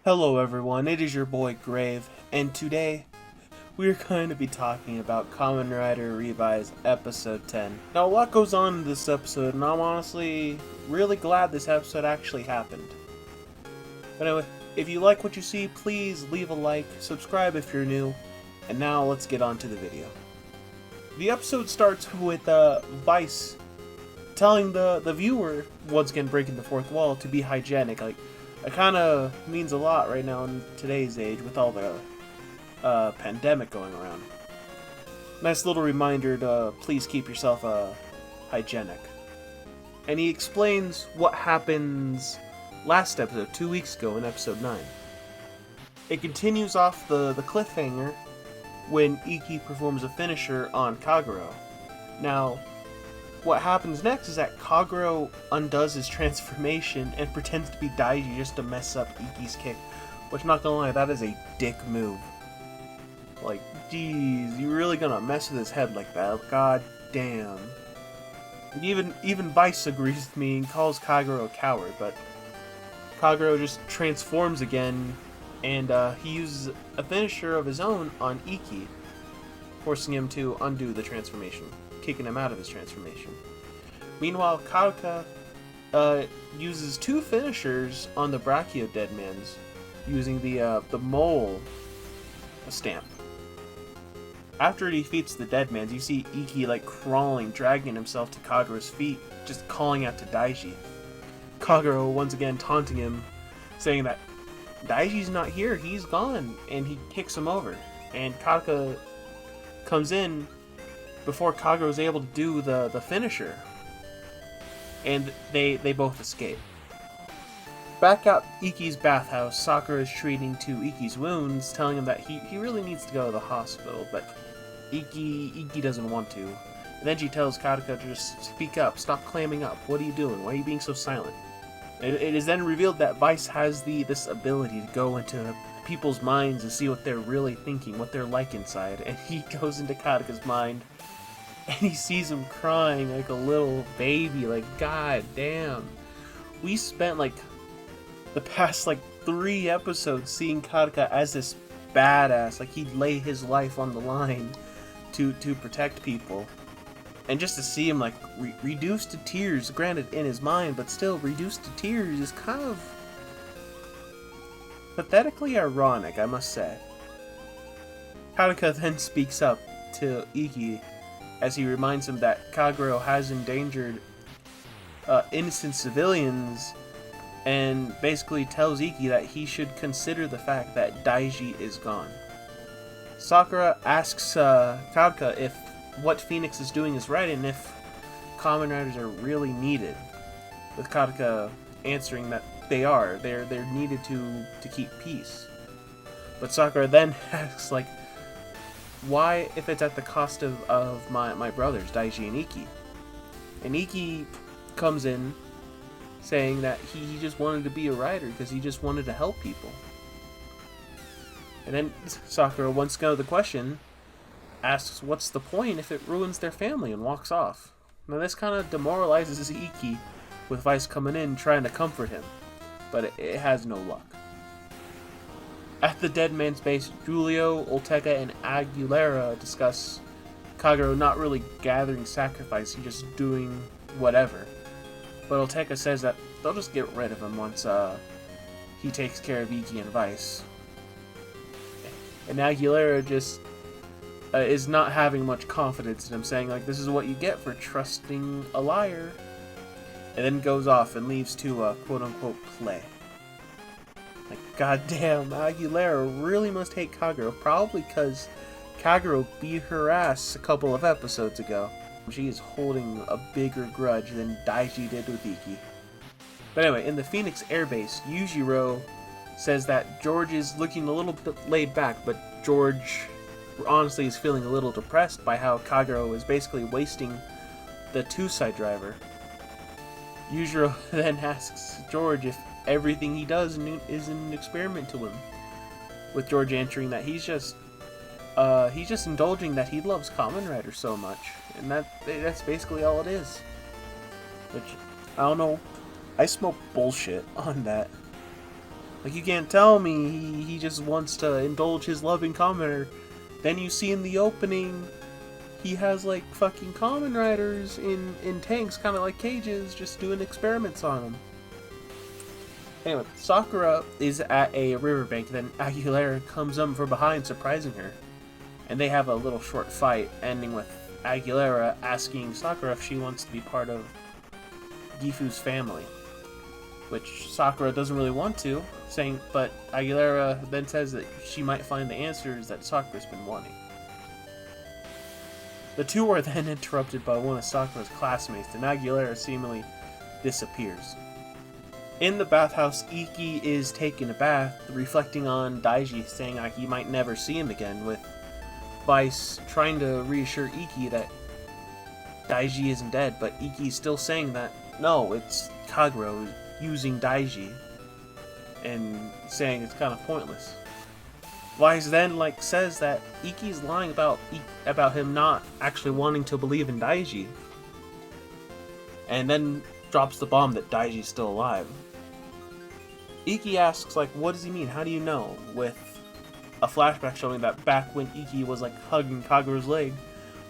Hello everyone, it is your boy Grave, and today we're going to be talking about Kamen Rider Revice Episode 10. Now a lot goes on in this episode, and I'm honestly really glad this episode actually happened. But anyway, if you like what you see, please leave a like, subscribe if you're new, and now let's get on to the video. The episode starts with Vice telling the viewer, once again breaking the fourth wall, to be hygienic. It kind of means a lot right now in today's age with all the pandemic going around. Nice little reminder to please keep yourself hygienic. And he explains what happens last episode, 2 weeks ago in episode 9. It continues off the cliffhanger when Iki performs a finisher on Kagero. Now, what happens next is that Kagero undoes his transformation and pretends to be Daiji just to mess up Iki's kick. Which, not gonna lie, that is a dick move. Like, geez, you really gonna mess with his head like that? God damn. Even Vice agrees with me and calls Kagero a coward, but Kagero just transforms again, and he uses a finisher of his own on Iki, forcing him to undo the transformation, kicking him out of his transformation. Meanwhile, Karuka uses two finishers on the Brachio Deadmans, using the mole stamp. After he defeats the Deadmans, you see Iki crawling, dragging himself to Kagero's feet, just calling out to Daiji. Kagero once again taunting him, saying that Daiji's not here, he's gone, and he kicks him over. And Karuka comes in before Kagero's able to do the finisher, and they both escape. Back at Iki's bathhouse, Sakura is treating to Iki's wounds, telling him that he really needs to go to the hospital, but Iki doesn't want to. And then she tells Karuka to just speak up, stop clamming up, what are you doing, why are you being so silent? It is then revealed that Vice has this ability to go into people's minds and see what they're really thinking, what they're like inside, and he goes into Karuka's mind, and he sees him crying like a little baby, god damn. We spent the past 3 episodes seeing Karuka as this badass, he'd lay his life on the line to protect people. And just to see him reduced to tears, granted in his mind, but still reduced to tears, is kind of pathetically ironic, I must say. Karuka then speaks up to Iki as he reminds him that Kagero has endangered innocent civilians, and basically tells Iki that he should consider the fact that Daiji is gone. Sakura asks Karuka if what Phoenix is doing is right and if Kamen Riders are really needed, with Karuka answering that they are. They're needed to keep peace. But Sakura then asks why if it's at the cost of my brothers, Daiji and Iki? And Iki comes in saying that he just wanted to be a rider because he just wanted to help people. And then Sakura, once again with the question, asks what's the point if it ruins their family, and walks off. Now this kind of demoralizes Iki, with Vice coming in trying to comfort him, but it has no luck. At the Dead Man's base, Julio, Olteca, and Aguilera discuss Kagero not really gathering sacrifice, he's just doing whatever. But Olteca says that they'll just get rid of him once he takes care of Iki and Vice. And Aguilera just is not having much confidence in him, saying this is what you get for trusting a liar. And then goes off and leaves to quote-unquote play. Goddamn, Aguilera really must hate Kagero, probably because Kagero beat her ass a couple of episodes ago. She is holding a bigger grudge than Daiji did with Iki. But anyway, in the Phoenix airbase, Yujiro says that George is looking a little bit laid back, but George honestly is feeling a little depressed by how Kagero is basically wasting the two-side driver. Yujiro then asks George if everything he does is an experiment to him, with George answering that he's just indulging that he loves Kamen Rider so much, and that's basically all it is. Which, I don't know, I smoke bullshit on that. Like, you can't tell me he just wants to indulge his love in Kamen Rider. Then you see in the opening, he has, like, fucking Kamen Riders in tanks, kind of like cages, just doing experiments on them. Anyway, Sakura is at a riverbank, then Aguilera comes up from behind, surprising her. And they have a little short fight, ending with Aguilera asking Sakura if she wants to be part of Gifu's family. Which Sakura doesn't really want to, but Aguilera then says that she might find the answers that Sakura's been wanting. The two are then interrupted by one of Sakura's classmates, and Aguilera seemingly disappears. In the bathhouse, Iki is taking a bath, reflecting on Daiji, saying that he might never see him again, with Vice trying to reassure Iki that Daiji isn't dead, but Iki's still saying that, no, it's Kagero using Daiji, and saying it's kind of pointless. Vice then says that Iki's lying about him not actually wanting to believe in Daiji, and then drops the bomb that Daiji's still alive. Iki asks, what does he mean? How do you know? With a flashback showing that back when Iki was hugging Kagero's leg,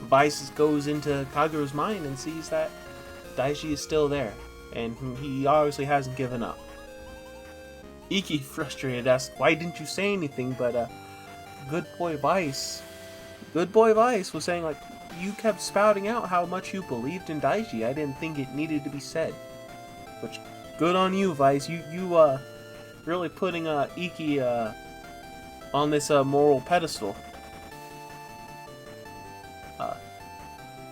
Vice goes into Kagero's mind and sees that Daiji is still there, and he obviously hasn't given up. Iki, frustrated, asks, why didn't you say anything? But good boy Vice was saying, you kept spouting out how much you believed in Daiji. I didn't think it needed to be said. Which, good on you, Vice. You really putting Iki on this moral pedestal.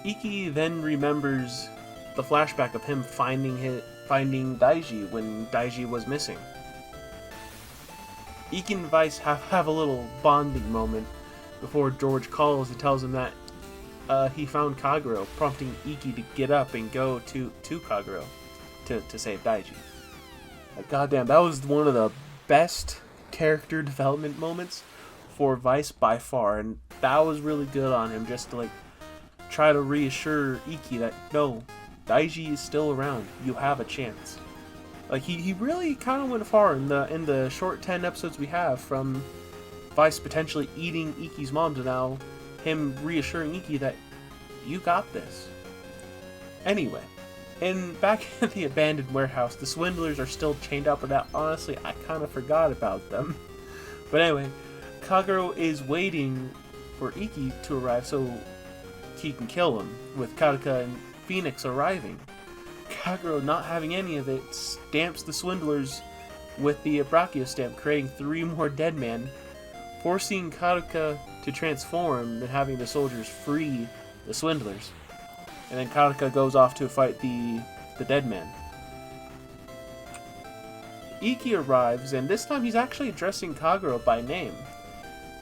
Iki then remembers the flashback of him finding Daiji when Daiji was missing. Iki and Vice have a little bonding moment before George calls and tells him that he found Kagero, prompting Iki to get up and go to Kagero to save Daiji. Goddamn, that was one of the best character development moments for Vice by far, and that was really good on him, just to try to reassure Iki that no, Daiji is still around. You have a chance. He really kind of went far in the short 10 episodes we have, from Vice potentially eating Iki's mom to now him reassuring Iki that you got this. Anyway, back at the abandoned warehouse, the swindlers are still chained up, but honestly, I kind of forgot about them. But anyway, Kagero is waiting for Iki to arrive so he can kill him, with Karuka and Phoenix arriving. Kagero, not having any of it, stamps the swindlers with the Brachio stamp, creating 3 more dead men, forcing Karuka to transform and having the soldiers free the swindlers. And then Karuka goes off to fight the dead man. Iki arrives, and this time he's actually addressing Kagero by name.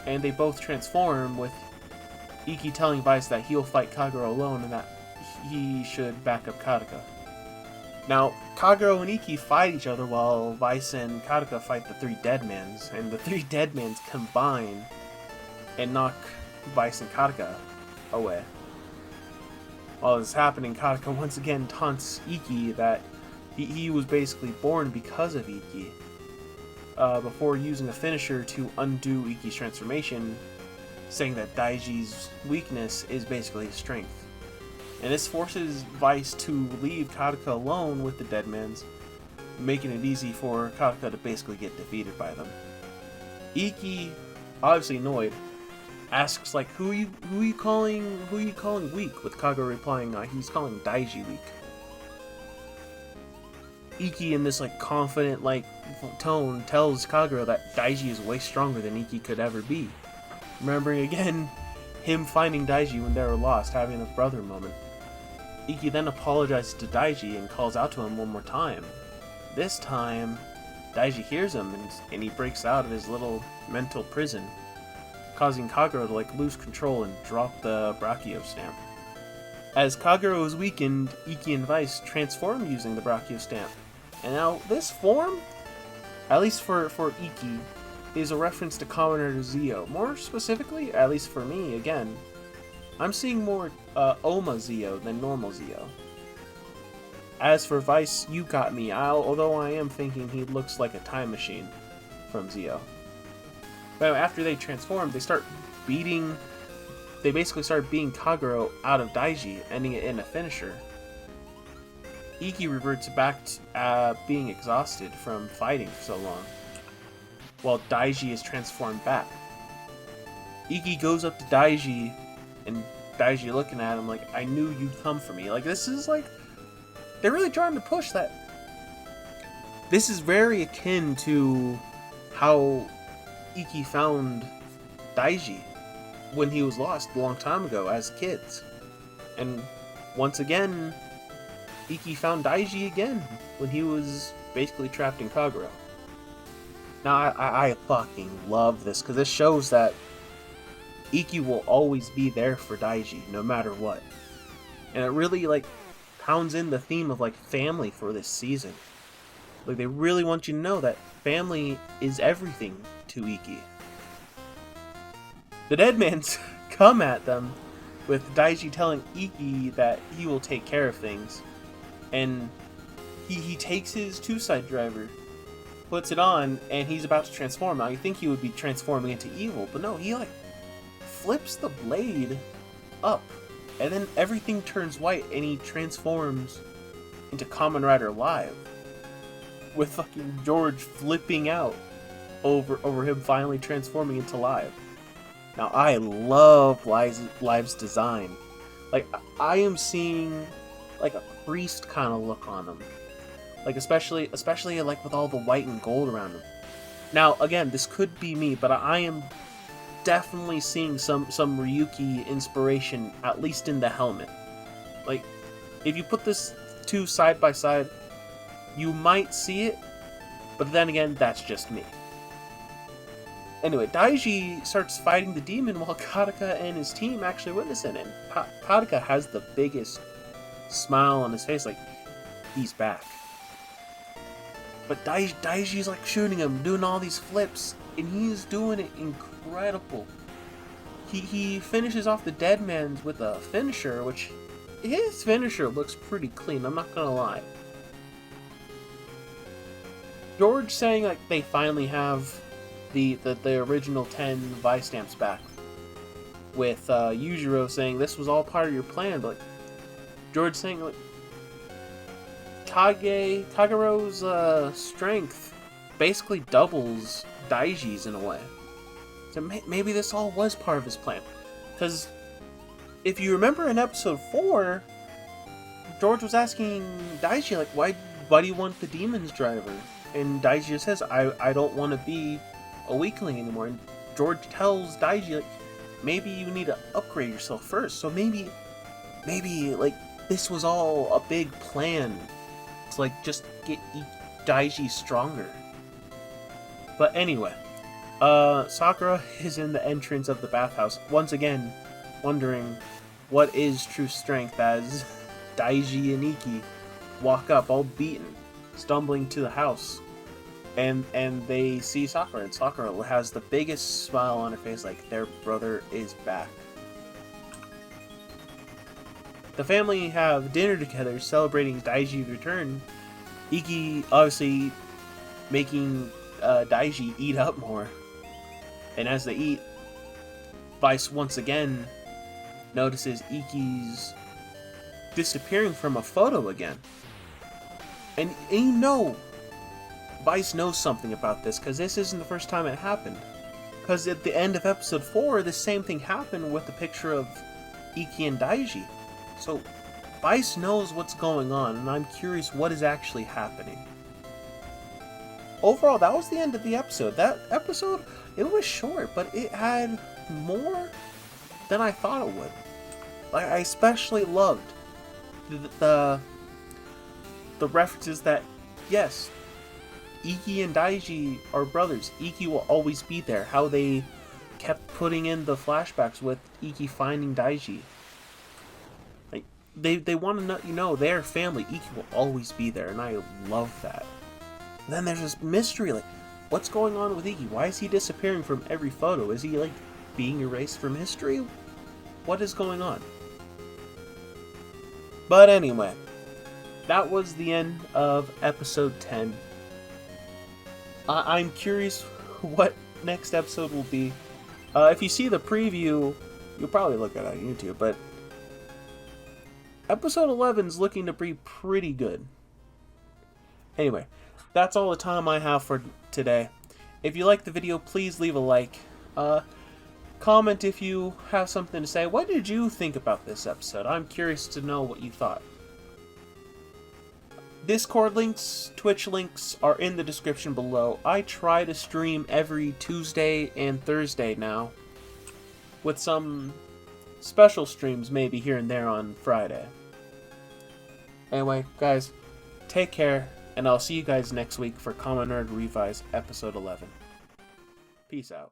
And they both transform, with Iki telling Vice that he'll fight Kagero alone and that he should back up Karuka. Now, Kagero and Iki fight each other while Vice and Karuka fight the 3 Deadmans, and the 3 Deadmans combine and knock Vice and Karuka away. While this is happening, Karuka once again taunts Iki that he was basically born because of Iki, before using a finisher to undo Iki's transformation, saying that Daiji's weakness is basically his strength. And this forces Vice to leave Karuka alone with the Deadmans, making it easy for Karuka to basically get defeated by them. Iki, obviously annoyed, asks who are you calling weak, with Kagero replying he's calling Daiji weak. Iki, in this confident tone, tells Kagero that Daiji is way stronger than Iki could ever be, remembering again him finding Daiji when they were lost, having a brother moment. Iki then apologizes to Daiji and calls out to him one more time. This time, Daiji hears him and he breaks out of his little mental prison, causing Kagero to lose control and drop the Brachio stamp. As Kagero is weakened, Iki and Vice transform using the Brachio stamp. And now this form, at least for Iki, is a reference to Kamen Rider Zio. More specifically, at least for me, again, I'm seeing more Oma Zio than normal Zio. As for Vice, you got me, although I am thinking he looks like a time machine. from Zio. But after they transform, they basically start beating Kagero out of Daiji, ending it in a finisher. Iki reverts back to being exhausted from fighting for so long, while Daiji is transformed back. Iki goes up to Daiji, and Daiji looking at him like, I knew you'd come for me. Like, this is like, they're really trying to push that. This is very akin to how Iki found Daiji when he was lost a long time ago as kids. And once again, Iki found Daiji again when he was basically trapped in Kagero. Now, I fucking love this, because this shows that Iki will always be there for Daiji, no matter what. And it really, like, pounds in the theme of, like, family for this season. Like, they really want you to know that family is everything to Iki. The Deadmans come at them with Daiji telling Iki that he will take care of things. And he takes his two-side driver, puts it on, and he's about to transform. Now, you think he would be transforming into evil, but no, he, like, flips the blade up, and then everything turns white, and he transforms into Kamen Rider Live, with fucking George flipping out over him finally transforming into Live. Now, I love Live's design. Like, I am seeing, like, a priest kind of look on him. Like, especially like with all the white and gold around him. Now, again, this could be me, but I am definitely seeing some Ryuki inspiration, at least in the helmet. Like, if you put this two side by side, you might see it, but then again, that's just me. Anyway, Daiji starts fighting the demon while Kataka and his team actually witness it, and Kataka has the biggest smile on his face, like, he's back. But Daiji's like shooting him, doing all these flips, and he's doing it incredible. He finishes off the Deadmans with a finisher, which his finisher looks pretty clean, I'm not gonna lie. George saying like they finally have the original 10 Vice stamps back, with Yujiro saying this was all part of your plan, but like, George saying like Kagero's strength basically doubles Daiji's in a way. So maybe this all was part of his plan. Because if you remember in episode 4, George was asking Daiji like, why do you want the demon's driver? And Daiji just says, I don't want to be a weakling anymore. And George tells Daiji like, maybe you need to upgrade yourself first. So maybe like this was all a big plan to like just get Daiji stronger. But anyway, Sakura is in the entrance of the bathhouse, once again wondering what is true strength as Daiji and Iki walk up all beaten, stumbling to the house. And they see Sakura, and Sakura has the biggest smile on her face, like their brother is back. The family have dinner together, celebrating Daiji's return. Iki obviously making Daiji eat up more. And as they eat, Vice once again notices Iki's disappearing from a photo again. And you know, Vice knows something about this, because this isn't the first time it happened. Because at the end of episode 4, the same thing happened with the picture of Iki and Daiji. So, Vice knows what's going on, and I'm curious what is actually happening. Overall, that was the end of the episode. That episode, it was short, but it had more than I thought it would. Like, I especially loved the references that, yes, Iki and Daiji are brothers. Iki will always be there. How they kept putting in the flashbacks with Iki finding Daiji. Like, they want to know they're family. Iki will always be there, and I love that. And then there's this mystery, like, what's going on with Iki? Why is he disappearing from every photo? Is he, like, being erased from history? What is going on? But anyway, that was the end of episode 10. I'm curious what next episode will be. If you see the preview, you'll probably look at it on YouTube, but episode 11 is looking to be pretty good. Anyway, that's all the time I have for today. If you like the video, please leave a like. Comment if you have something to say. What did you think about this episode? I'm curious to know what you thought. Discord links, Twitch links are in the description below. I try to stream every Tuesday and Thursday now, with some special streams maybe here and there on Friday. Anyway, guys, take care, and I'll see you guys next week for Kamen Revise episode 11. Peace out.